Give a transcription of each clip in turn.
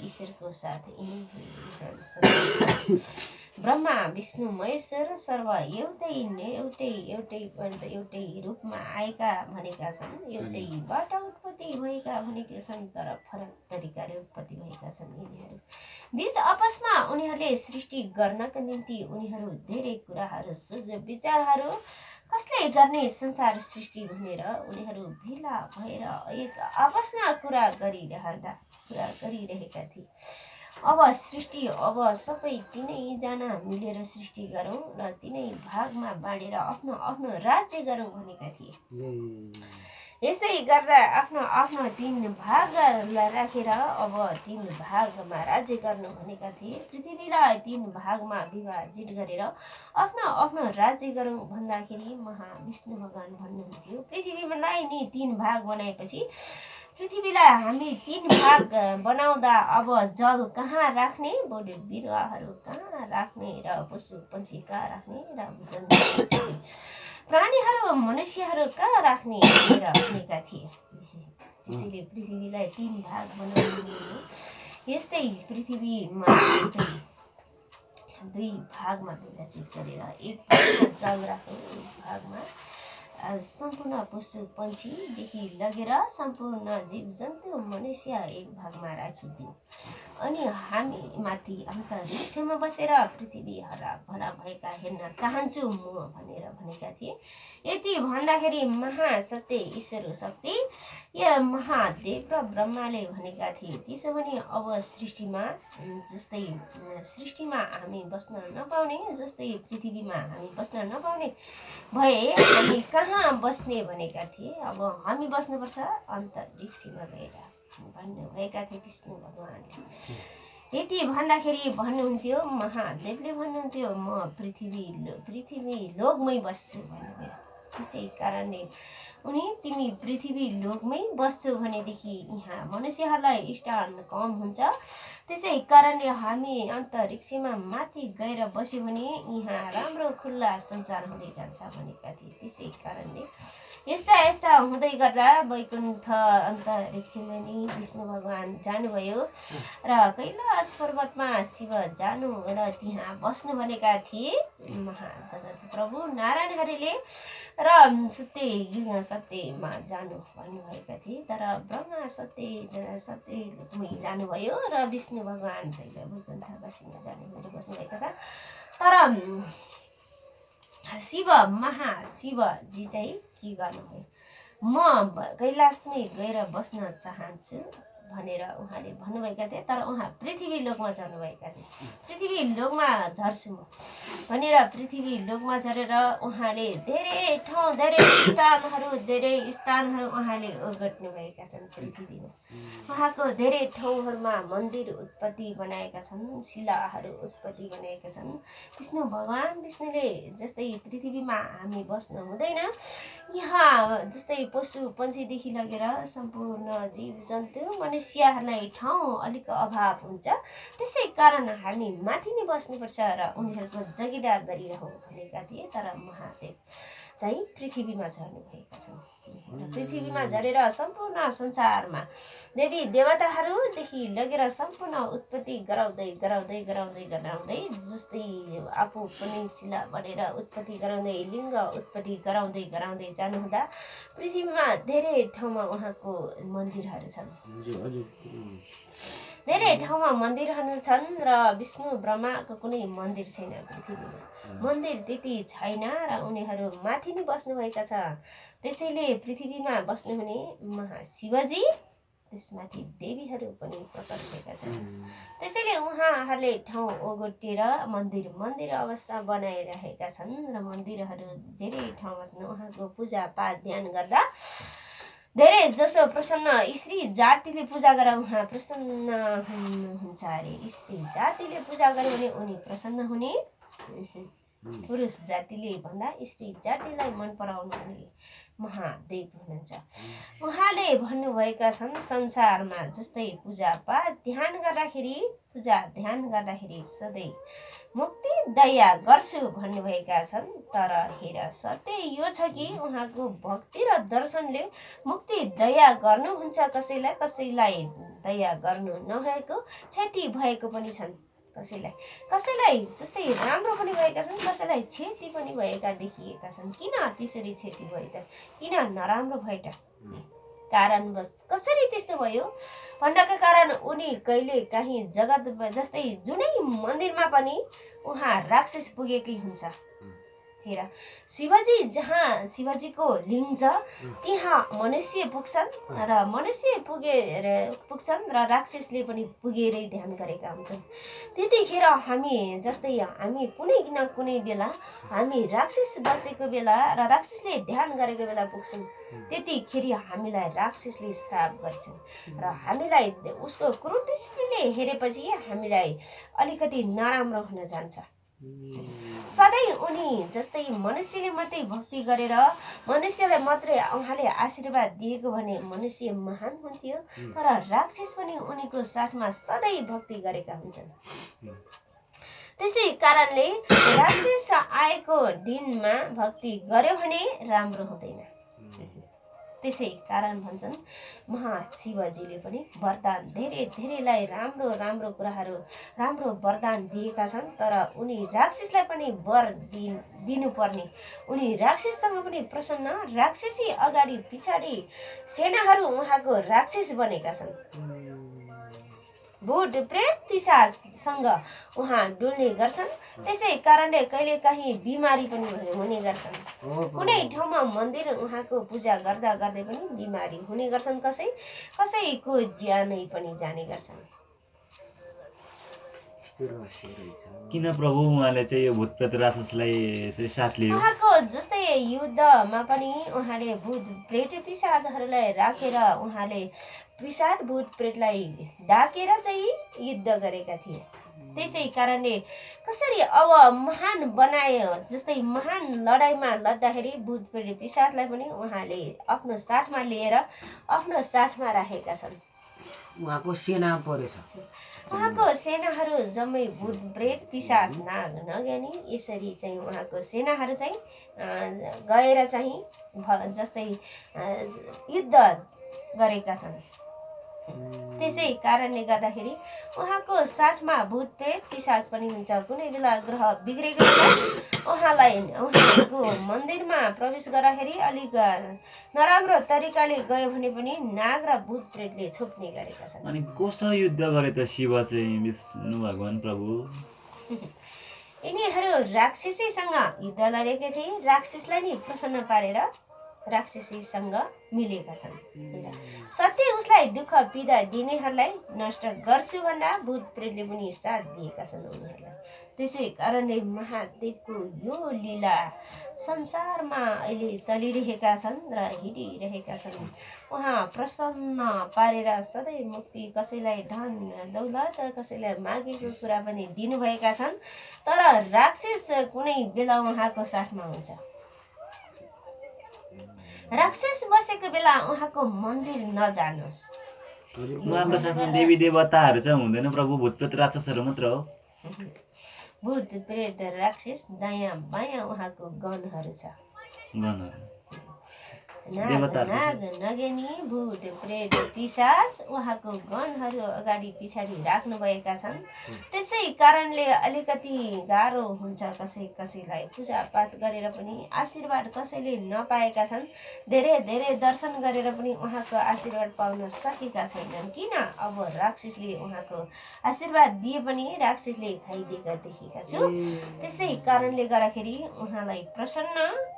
ईश्वरको साथ ब्रह्मा विष्णु महेश्वर सर्व एउटै रूपमा आएका भनेका छन्, एउटैबाट उत्पत्ति भएका भनेका छन्, तर फरक तरिकाले उत्पत्ति भएका छन्। यिनीहरू बीच आपसमा उनीहरूले सृष्टि गर्नका निम्ति उनीहरू धेरै कुराहरू सोच विचारहरू कसले गर्ने संसार सृष्टि भनेर उनीहरू भेला भएर एक आपसमा कुरा गरिरहेका थिए। अब सृष्टि अब सबै तीनैजना मिलेर सृष्टि गरौँ र तीनै भागमा बाँडेर आफ्नो आफ्नो राज्य गरौँ भनेका थिए। यसै गर्दा आफ्नो आफ्नो 3 भाग राखेर अब 3 भागमा राज्य गर्नु भनेका थिए। पृथ्वीलाई 3 भागमा विभाजित गरेर आफ्नो आफ्नो राज्य गरौँ भन्दाखेरि महाविष्णु भगवान भन्नुहुन्थ्यो, पृथ्वीलाई नि 3 भाग बनाएपछि पृथ्वीलाई हामी 3 भाग बनाउँदा अब जल कहाँ राख्ने, बोट बिरुवाहरू कहाँ राख्ने र पशु पक्षी कहाँ राख्ने र जन्तु प्राणीहरू मनुष्यहरू कहाँ राख्ने भनेका थिए। त्यसैले पृथ्वीलाई 3 भाग बनाउनु। यस्तै पृथ्वीमा 2 भागमा विभाजित गरेर एक भागमा जल राख्ने, एक भागमा सम्पूर्ण पशु पक्षीदेखि लगेर सम्पूर्ण जीव जन्तु मनुष्य एक भागमा राखिदियो। अनि हामी माथि अन्तरिक्षमा बसेर पृथ्वी हरा भरा भएका हेर्न चाहन्छु म भनेर भनेका थिए। यति भन्दाखेरि महासत्य ईश्वर शक्ति या महादेव र ब्रह्माले भनेका थिए, त्यसो भने अब सृष्टिमा हामी बस्न नपाउने, जस्तै पृथ्वीमा हामी बस्न नपाउने भए हामी कहाँ बस्ने भनेका थिए। अब हामी बस्नुपर्छ अन्तरिक्षमा गएर भन्नुभएका थिए विष्णु भगवानले। यति भन्दाखेरि भन्नुहुन्थ्यो, महादेवले भन्नुहुन्थ्यो, म पृथ्वी लोकमै बस्छु भन्नुभयो। त्यसै कारणले उनी तिमी पृथ्वी लोकमै बस्छौ भनेदेखि यहाँ मनुष्यहरूलाई स्थान कम हुन्छ, त्यसै कारणले हामी अन्तरिक्षमा माथि गएर बस्यो भने यहाँ राम्रो खुल्ला संसार हुँदै जान्छ भनेका थिए। त्यसै कारणले यस्ता हुँदै गर्दा वैकुण्ठ अन्तरिक्षमा नि विष्णु भगवान जानुभयो र कैलाश पर्वतमा शिव जानु र त्यहाँ बस्नु भनेका थिए। महाजगत प्रभु नारायण हरिले र सत्यमा जानु भन्नुभएका थिए, तर ब्रह्मा सत्यमै जानुभयो र विष्णु भगवान वैकुण्ठवासीमा जानु भनेर बस्नुभएका था। तर महाशिवजी चाहिँ के गर्नुभयो, म कैलाशमै गएर बस्न चाहन्छु भनेर उहाँले भन्नुभएका थिए। तर उहाँ पृथ्वी लोकमा झर्नुभएका थिए। पृथ्वी लोकमा झर्छु म भनेर पृथ्वी लोकमा झरेर उहाँले धेरै ठाउँ धेरै स्थानहरू उहाँले ओगट्नुभएका छन्। पृथ्वीमा उहाँको धेरै ठाउँहरूमा मन्दिर उत्पत्ति बनाएका छन्, शिलाहरू उत्पत्ति बनाएका छन्। विष्णु भगवान विष्णुले जस्तै पृथ्वीमा हामी बस्नु हुँदैन, यहाँ जस्तै पशु पन्छीदेखि लगेर सम्पूर्ण जीव जन्तु मनुष्यहरूलाई ठाउँ अलिक अभाव हुन्छ, त्यसै कारण हामी माथि नै बस्नुपर्छ र उनीहरूको जगिडा गरिरहँ भनेका थिए। तर महादेव चाहिँ पृथ्वीमा झर्नुभएका छन्। पृथ्वीमा झरेर सम्पूर्ण संसारमा देवी देवताहरूदेखि लगेर सम्पूर्ण उत्पत्ति गराउँदै जस्तै आफू पनि शिला बनेर उत्पत्ति गराउँदै लिङ्ग उत्पत्ति गराउँदै जानुहुँदा पृथ्वीमा धेरै ठाउँमा उहाँको मन्दिरहरू छन्। धेरै ठाउँमा मन्दिरहरू छन् र विष्णु ब्रह्माको कुनै मन्दिर छैन। पृथ्वीमा मन्दिर त्यति छैन र उनीहरू माथि नै बस्नुभएका छ। त्यसैले पृथ्वीमा बस्नुहुने महाशिवजी त्यसमाथि देवीहरू पनि प्रकट भएका छन्। त्यसैले उहाँहरूले ठाउँ ओगटेर मन्दिर अवस्था बनाइरहेका छन् र मन्दिरहरू धेरै ठाउँमा छन्। उहाँको पूजा पाठ ध्यान गर्दा धेरै जसो प्रसन्न स्त्री जातिले पूजा गरेर उहाँ प्रसन्न हुनुहुन्छ अरे। स्त्री जातिले पूजा गर्यो भने उनी प्रसन्न हुने पुरुष जातिले भन्दा स्त्री जातिलाई मन पराउनु हुने महादेव हुनुहुन्छ। उहाँले भन्नुभएका छन् संसारमा जस्तै पूजापाठ ध्यान गर्दाखेरि सधैँ मुक्ति दया गर्छु भन्नुभएका छन्। तर हेर सत्य यो छ कि उहाँको भक्ति र दर्शनले मुक्ति दया गर्नुहुन्छ कसैलाई दया गर्नु नभएको क्षति भएको पनि छन्। कसैलाई जस्तै राम्रो पनि भएका छन्, कसैलाई क्षति पनि भएका देखिएका छन्। किन त्यसरी क्षति भयो त? किन नराम्रो भयो त? कारणवश कसरी त्यस्तो भयो भन्दाका कारण उनी कहिले काहीँ जगत जस्तै जुनै मन्दिरमा पनि उहाँ राक्षस पुगेकै हुन्छ। हेर शिवजी जहाँ शिवजीको लिङ्ग छ त्यहाँ मनुष्य पुग्छन् र राक्षसले पनि पुगेरै ध्यान गरेका हुन्छन्। त्यतिखेर हामी कुनै न कुनै बेला हामी राक्षस बसेको बेला र राक्षसले ध्यान गरेको बेला पुग्छौँ। त्यतिखेर हामीलाई राक्षसले श्राप गर्छन् र हामीलाई उसको क्रूर दृष्टिले हेरेपछि हामीलाई अलिकति नराम्रो हुन जान्छ। सधैँ उनी जस्तै मनुष्यले मात्रै भक्ति गरेर मनुष्यलाई मात्रै उहाँले आशीर्वाद दिएको भने मनुष्य महान हुन्थ्यो। तर राक्षस पनि उनीको साथमा सधैँ भक्ति गरेका हुन्छन्। त्यसै कारणले राक्षस आएको दिनमा भक्ति गर्यो भने राम्रो हुँदैन। त्यसै कारण भन्छन् महाशिवजीले पनि वरदान धेरैलाई राम्रो कुराहरू राम्रो वरदान दिएका छन्। तर उनी राक्षसलाई पनि वर दिनुपर्ने। उनी राक्षससँग पनि प्रसन्न, राक्षसी अगाडि पिछाडि सेनाहरू उहाँको राक्षस बनेका छन्। भूत प्रेत पिशाचसँग उहाँ डुल्ने गर्छन्। त्यसै कारणले कहिलेकाहीँ बिमारी पनि हुने गर्छन्। कुनै ठाउँमा मन्दिर उहाँको पूजा गर्दा गर्दै पनि बिमारी हुने गर्छन्। कसैको ज्यानै पनि जाने गर्छन्। किन प्रभु उहाँले चाहिँ यो भूत प्रेत राक्षसलाई चाहिँ साथ लियो? उहाँको जस्तै युद्धमा पनि उहाँले भूत प्रेत पिशाचहरूलाई राखेर उहाँले पिशाच भूत प्रेतलाई डाकेर चाहिँ युद्ध गरेका थिए। त्यसै कारणले कसरी अब महान बनायो जस्तै महान लडाइँमा लड्दाखेरि भूत प्रेत पिशाचलाई पनि उहाँले आफ्नो साथमा लिएर आफ्नो साथमा राखेका छन्। उहाँको सेना परेछ। उहाँको सेनाहरू जम्मै भूत प्रेत पिशाच नाग नज्ञानी यसरी चाहिँ उहाँको सेनाहरू चाहिँ गएर चाहिँ जस्तै युद्ध गरेका छन्। त्यसै कारणले गर्दाखेरि उहाँको साथमा भूत प्रेत पिशाच पनि हुन्छ। कुनै बेला ग्रह बिग्रेको बेला उहाँको मन्दिरमा प्रवेश गर्दाखेरि अलिक नराम्रो तरिकाले गयो भने पनि नाग र भूत प्रेतले छोप्ने गरेका छन्। अनि कसो युद्ध गरे त शिव चाहिँ विष्णु भगवान प्रभु? यिनीहरू राक्षसीसँग युद्ध लडेका थिए। राक्षसलाई नै प्रसन्न पारेर राक्षसीसँग मिलेका छन्। सत्य उसलाई दुःख पीडा दिनेहरूलाई नष्ट गर्छु भन्दा भूत प्रेतले पनि साथ दिएका छन् उनीहरूलाई। त्यसै कारणले महादेवको यो लीला संसारमा अहिले चलिरहेका छन् र हिँडिरहेका छन्। उहाँ प्रसन्न पारेर सधैँ मुक्ति, कसैलाई धन दौलत, कसैलाई मागेको कुरा पनि दिनुभएका छन्। तर राक्षस कुनै बेला उहाँको साथमा हुन्छ। राक्षस बसेको बेला उहाँको मन्दिर नजानुहोस्। उहाँको साथमा देवी देवताहरू चाहिँ हुँदैन प्रभु? भूत प्रेत राक्षसहरू मात्र हो? भूत प्रेत राक्षस दायाँ बायाँ उहाँको गणहरू छ। नाग नगेनी भूत प्रेत पिशाच उहाँको गणहरू अगाडि पिछाडि राख्नुभएका छन्। त्यसै कारणले अलिकति गाह्रो हुन्छ कसैलाई पूजापाठ गरेर पनि आशीर्वाद कसैले नपाएका छन्। धेरै दर्शन गरेर पनि उहाँको आशीर्वाद पाउन सकेका छैनन्। किन? अब राक्षसले उहाँको आशीर्वाद दिए पनि राक्षसले खाइदिएका देखेका छु। त्यसै कारणले गर्दाखेरि उहाँलाई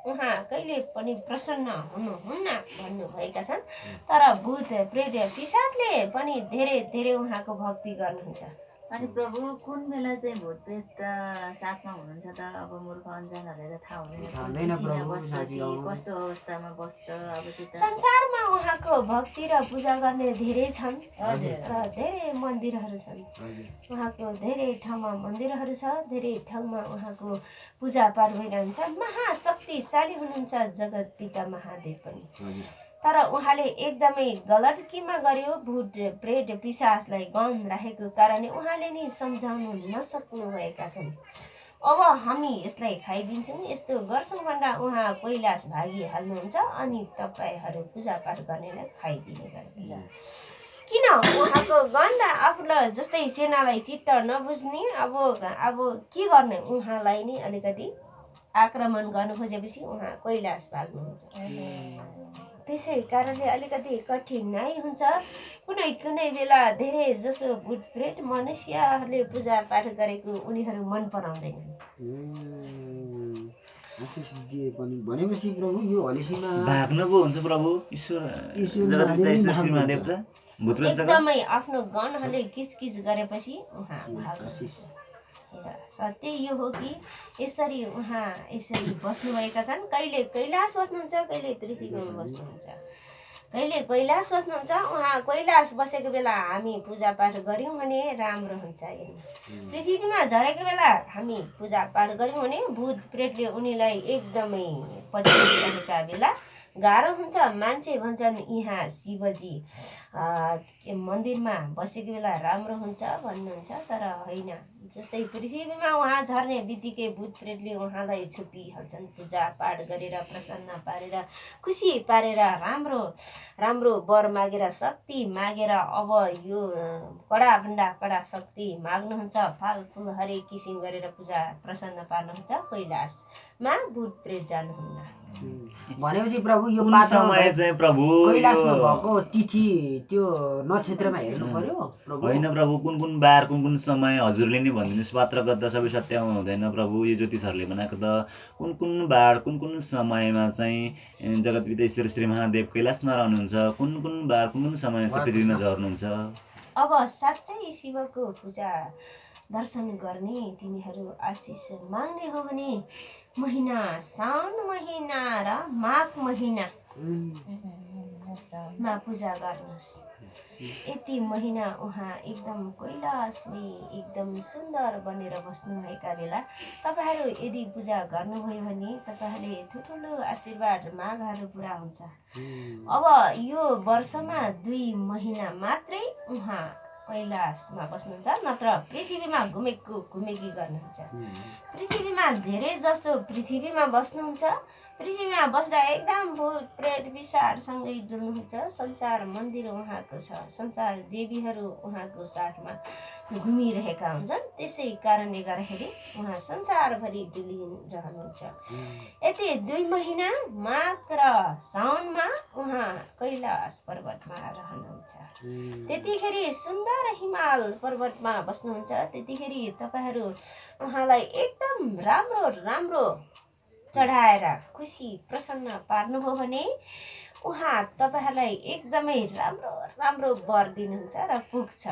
उहाँ कहिले पनि प्रसन्न हुनुहुन्न भन्नुभएका छन्। तर भूत प्रेत पिशाचले पनि धेरै उहाँको भक्ति गर्नुहुन्छ। अनि प्रभु कुन बेला चाहिँ भूत प्रेत साथमा हुनुहुन्छ त अब मूर्ख अञ्जानहरूले त थाहा हुँदैन हुँदैन प्रभु, बस्छ साँच्ची कि हो। कस्तो अवस्थामा बस्छ अब त्यो त संसारमा उहाँको भक्ति र पूजा गर्ने धेरै छन् हजुर र धेरै मन्दिरहरू छन्। हजुर उहाँको धेरै ठाउँमा मन्दिरहरू छ, धेरै ठाउँमा उहाँको पूजापाठ भइरहन्छ। महाशक्तिशाली हुनुहुन्छ जगत पिता महादेव पनि। हजुर तर उहाँले एकदमै गलत केमा गर्यो, भूत प्रेत पिशाचलाई गन राखेको कारणले उहाँले नि सम्झाउनु नसक्नुभएका छन्। अब हामी यसलाई खाइदिन्छौँ, यस्तो गर्छौँ भन्दा उहाँ कैलाश भागिहाल्नुहुन्छ अनि तपाईँहरू पूजापाठ गर्नेलाई खाइदिने गरेको छ। किन उहाँको गन्ध आफूलाई जस्तै सेनालाई चित्त नबुझ्ने, अब के गर्ने, उहाँलाई नि अलिकति आक्रमण गर्नु खोजेपछि उहाँ कैलाश भाग्नुहुन्छ। त्यसै कारणले अलिकति कठिनाइ हुन्छ। कुनै बेला धेरै जसो भूत प्रेत मनुष्यहरूले पूजापाठ गरेको उनीहरू मन पराउँदैनन्। भनेपछि प्रभु यो हलिसीमा भाग्न पो हुन्छ प्रभु ईश्वर जगत पिता ईश्वर श्री महादेव त भूतप्रेतसँग एकदमै आफ्नो गणहरूले किचकिच गरेपछि उहाँ भाग्नुहुन्छ। र सत्य यो हो कि यसरी उहाँ यसरी बस्नुभएका छन्। कहिले कैलाश बस्नुहुन्छ, कहिले पृथ्वीमा बस्नुहुन्छ। कहिले कैलाश बस्नुहुन्छ, उहाँ कैलाश बसेको बेला हामी पूजापाठ गऱ्यौँ भने राम्रो हुन्छ। पृथ्वीमा झरेको बेला हामी पूजापाठ गऱ्यौँ भने भूत प्रेतले उनीलाई एकदमै पछिरहेका बेला गाह्रो हुन्छ। मान्छे भन्छन् यहाँ शिवजी मन्दिरमा बसेको बेला राम्रो हुन्छ भन्नुहुन्छ, तर होइन। जस्तै पृथ्वीमा उहाँ झर्ने बित्तिकै भूत प्रेतले उहाँलाई छुपिहाल्छन्। पूजापाठ गरेर प्रसन्न पारेर खुसी पारेर राम्रो राम्रो वर मागेर शक्ति मागेर अब यो कडाभन्दा कडा शक्ति माग्नुहुन्छ, फलफुल हरेक किसिम गरेर पूजा प्रसन्न पार्नुहुन्छ। कैलाशमा भूत प्रेत जानुहुन्न। भनेपछि प्रभु यो कुन पात्रमा समय चाहिँ प्रभु कैलाशमा यो भएको तिथि त्यो नक्षत्रमा हेर्नु पर्यो प्रभु। होइन प्रभु, कुन कुन बार कुन कुन समय हजुरले नि भनिदिनुहोस्। पात्रगत त सबै सत्याउनु हुँदैन प्रभु, यो ज्योतिषहरूले बनाएको त कुन कुन बार कुन कुन समयमा चाहिँ जगत पिता ईश्वर श्री महादेव कैलाशमा रहनुहुन्छ, कुन कुन बार कुन कुन समय चाहिँ पृथ्वीमा झर्नुहुन्छ। अब साँच्चै शिवको पूजा दर्शन गर्ने तिनीहरू आशिष माग्ने हो भने महिना साउन महिना र माघ महिनामा पूजा गर्नुहोस्। यति महिना उहाँ एकदम कैलाशमै एकदम सुन्दर बनेर बस्नुभएका बेला तपाईँहरू यदि पूजा गर्नुभयो भने तपाईँहरूले ठुल्ठुलो आशीर्वाद मागहरू पुरा हुन्छ। अब यो वर्षमा 2 महिना मात्रै उहाँ कैलाशमा बस्नुहुन्छ, नत्र पृथ्वीमा घुमेकी गर्नुहुन्छ। पृथ्वीमा धेरै जस्तो पृथ्वीमा बस्नुहुन्छ। पृथ्वीमा बस्दा एकदम भूत प्रेत पिशाचसँगै डुल्नुहुन्छ। संसार मन्दिर उहाँको छ, संसार देवीहरू उहाँको साथमा घुमिरहेका हुन्छन्। त्यसै कारणले गर्दाखेरि उहाँ संसारभरि डुलिरहनुहुन्छ। यति 2 महिना माघ र साउनमा उहाँ कैलाश पर्वतमा रहनुहुन्छ। त्यतिखेर सुन्दर हिमाल पर्वतमा बस्नुहुन्छ। त्यतिखेर तपाईँहरू उहाँलाई एकदम राम्रो राम्रो चढाएर खुसी प्रसन्न पार्नुभयो भने उहाँ तपाईँहरूलाई एकदमै राम्रो राम्रो वर दिनुहुन्छ र पुग्छ।